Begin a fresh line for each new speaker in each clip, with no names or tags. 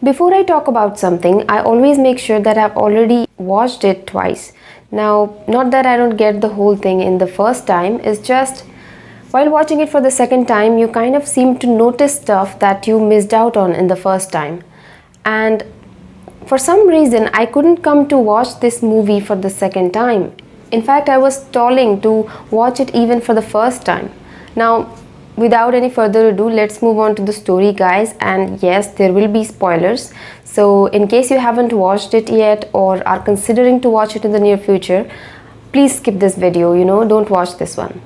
Before I talk about something, I always make sure that I've already watched it twice. Now, not that I don't get the whole thing in the first time, it's just while watching it for the second time, you kind of seem to notice stuff that you missed out on in the first time. And for some reason, I couldn't come to watch this movie for the second time. In fact, I was stalling to watch it even for the first time. Now, without any further ado, let's move on to the story, guys. And yes, there will be spoilers, so in case you haven't watched it yet or are considering to watch it in the near future, please skip this video, don't watch this one.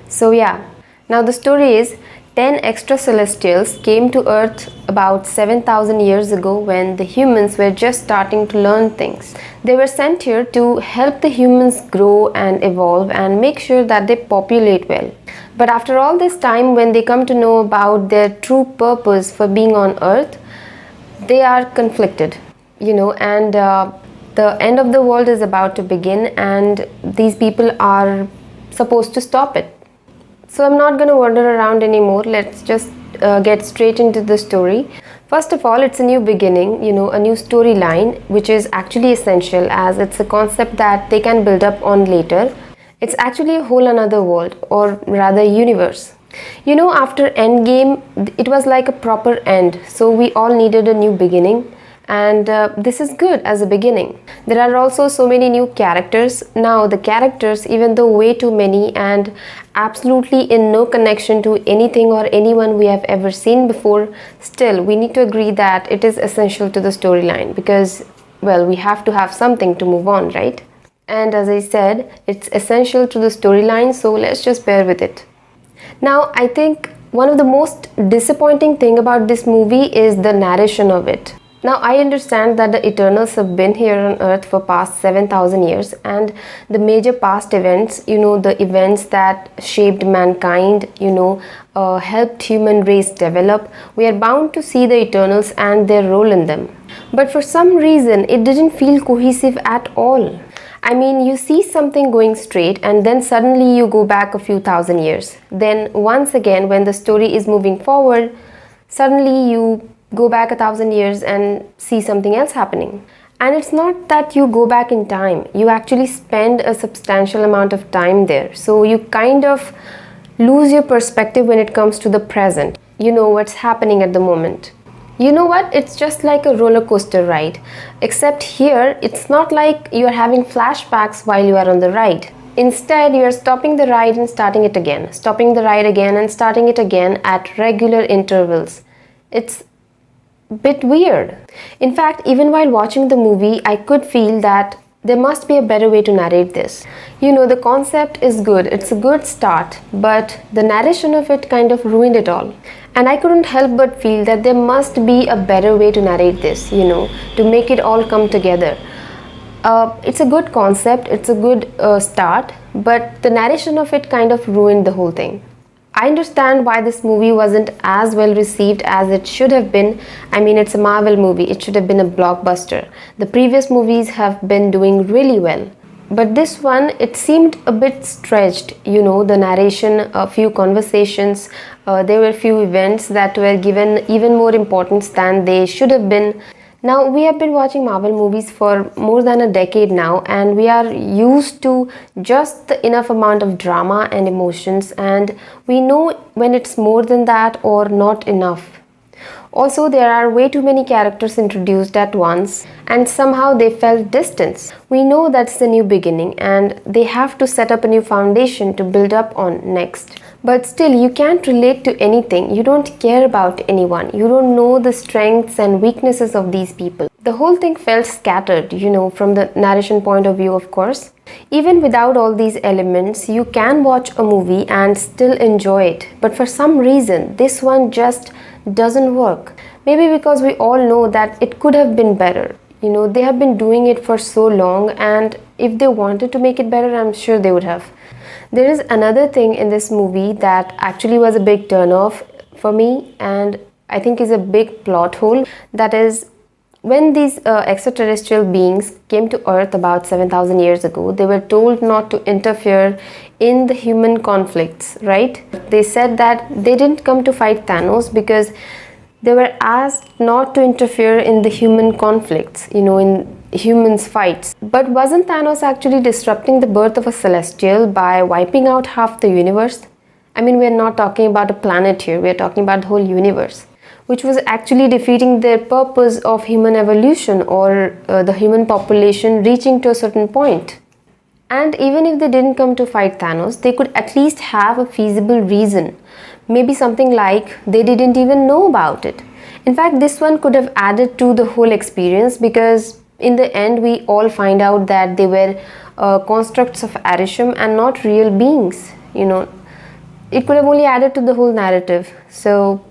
So yeah, now the story is 10 extraterrestrials came to Earth about 7,000 years ago when the humans were just starting to learn things. They were sent here to help the humans grow and evolve and make sure that they populate well. But after all this time, when they come to know about their true purpose for being on Earth, they are conflicted, and the end of the world is about to begin and these people are supposed to stop it. So I'm not going to wander around anymore. Let's just get straight into the story. First of all, it's a new beginning, a new storyline, which is actually essential as it's a concept that they can build up on later. It's actually a whole another world, or rather universe. After Endgame, it was like a proper end, so we all needed a new beginning. And this is good as a beginning. There are also so many new characters. Now the characters, even though way too many and absolutely in no connection to anything or anyone we have ever seen before, still we need to agree that it is essential to the storyline because, well, we have to have something to move on, right? And as I said, it's essential to the storyline, so let's just bear with it. Now, I think one of the most disappointing thing about this movie is the narration of it. Now, I understand that the Eternals have been here on Earth for past 7,000 years and the major past events, the events that shaped mankind, helped human race develop, we are bound to see the Eternals and their role in them. But for some reason, it didn't feel cohesive at all. I mean, you see something going straight and then suddenly you go back a few thousand years. Then once again, when the story is moving forward, suddenly you go back 1,000 years and see something else happening. And it's not that you go back in time, you actually spend a substantial amount of time there. So you kind of lose your perspective when it comes to the present. You know what's happening at the moment. You know what? It's just like a roller coaster ride. Except here, it's not like you're having flashbacks while you are on the ride. Instead, you're stopping the ride and starting it again, stopping the ride again and starting it again at regular intervals. It's a bit weird. In fact, even while watching the movie, I could feel that there must be a better way to narrate this. The concept is good, it's a good start, but the narration of it kind of ruined it all. And I couldn't help but feel that there must be a better way to narrate this, to make it all come together. It's a good concept, it's a good start, but the narration of it kind of ruined the whole thing. I understand why this movie wasn't as well received as it should have been. I mean, it's a Marvel movie, it should have been a blockbuster. The previous movies have been doing really well. But this one, it seemed a bit stretched, the narration, a few conversations, there were few events that were given even more importance than they should have been. Now, we have been watching Marvel movies for more than a decade now and we are used to just the enough amount of drama and emotions and we know when it's more than that or not enough. Also, there are way too many characters introduced at once and somehow they felt distant. We know that's the new beginning and they have to set up a new foundation to build up on next. But still, you can't relate to anything. You don't care about anyone. You don't know the strengths and weaknesses of these people. The whole thing felt scattered, from the narration point of view, of course. Even without all these elements, you can watch a movie and still enjoy it. But for some reason, this one just doesn't work. Maybe because we all know that it could have been better. They have been doing it for so long and if they wanted to make it better, I'm sure they would have. There is another thing in this movie that actually was a big turn-off for me and I think is a big plot hole. That is, when these extraterrestrial beings came to Earth about 7,000 years ago, they were told not to interfere in the human conflicts, right? They said that they didn't come to fight Thanos because They were asked not to interfere in the human conflicts, in humans' fights. But wasn't Thanos actually disrupting the birth of a celestial by wiping out half the universe? I mean, we're not talking about a planet here, we're talking about the whole universe, which was actually defeating their purpose of human evolution, or the human population reaching to a certain point. And even if they didn't come to fight Thanos, they could at least have a feasible reason. Maybe something like they didn't even know about it. In fact, this one could have added to the whole experience, because in the end we all find out that they were constructs of Arisham and not real beings. It could have only added to the whole narrative. So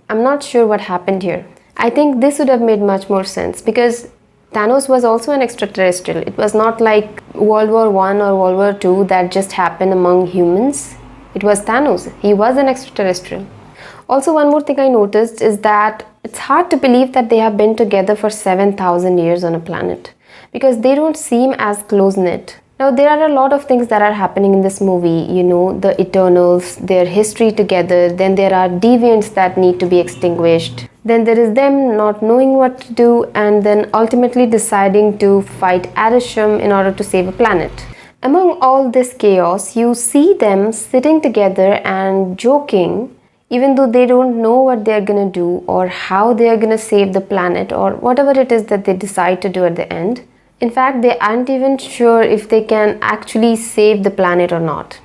I'm not sure what happened here. I think this would have made much more sense, because Thanos was also an extraterrestrial. It was not like World War I or World War II that just happened among humans. It was Thanos. He was an extraterrestrial. Also, one more thing I noticed is that it's hard to believe that they have been together for 7,000 years on a planet, because they don't seem as close-knit. Now, there are a lot of things that are happening in this movie, the Eternals, their history together, then there are deviants that need to be extinguished. Then there is them not knowing what to do, and then ultimately deciding to fight Arisham in order to save a planet. Among all this chaos, you see them sitting together and joking, even though they don't know what they're gonna do or how they're gonna save the planet or whatever it is that they decide to do at the end. In fact, they aren't even sure if they can actually save the planet or not.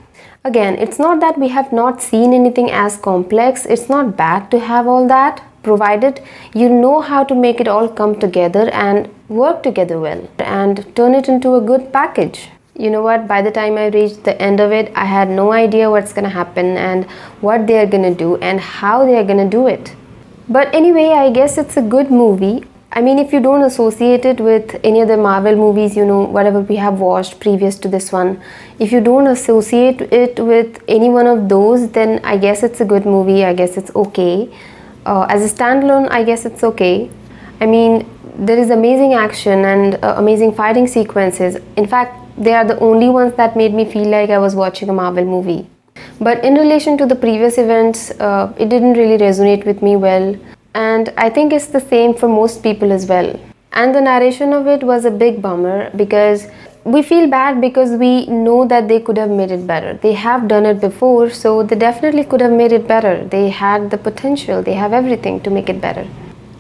Again, it's not that we have not seen anything as complex. It's not bad to have all that, provided you know how to make it all come together and work together well and turn it into a good package. You know what, by the time I reached the end of it, I had no idea what's gonna happen and what they're gonna do and how they're gonna do it. But anyway, I guess it's a good movie. I mean, if you don't associate it with any other Marvel movies, whatever we have watched previous to this one, if you don't associate it with any one of those, then I guess it's a good movie. I guess it's okay. As a standalone, I guess it's okay. I mean, there is amazing action and amazing fighting sequences. In fact, they are the only ones that made me feel like I was watching a Marvel movie. But in relation to the previous events, it didn't really resonate with me well. And I think it's the same for most people as well. And the narration of it was a big bummer, because we feel bad because we know that they could have made it better. They have done it before, so they definitely could have made it better. They had the potential, they have everything to make it better.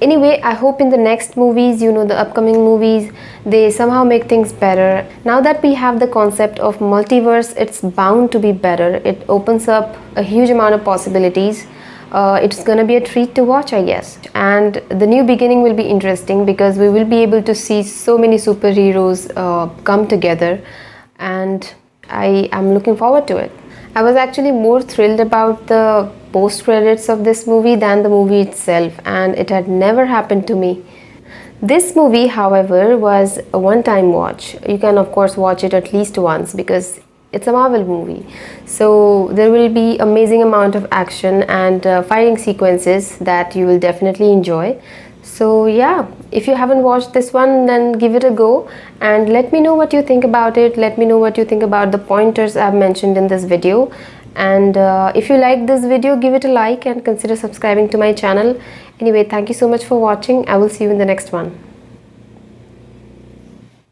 Anyway, I hope in the next movies, the upcoming movies, they somehow make things better. Now that we have the concept of multiverse, it's bound to be better. It opens up a huge amount of possibilities. It's gonna be a treat to watch, I guess. And the new beginning will be interesting, because we will be able to see so many superheroes come together, and I am looking forward to it. I was actually more thrilled about the post credits of this movie than the movie itself, and it had never happened to me. This movie, however, was a one-time watch. You can of course watch it at least once, because it's a Marvel movie, so there will be amazing amount of action and fighting sequences that you will definitely enjoy. So yeah, if you haven't watched this one, then give it a go and let me know what you think about it. Let me know what you think about the pointers I've mentioned in this video. And if you like this video, give it a like and consider subscribing to my channel. Anyway, thank you so much for watching. I will see you in the next one.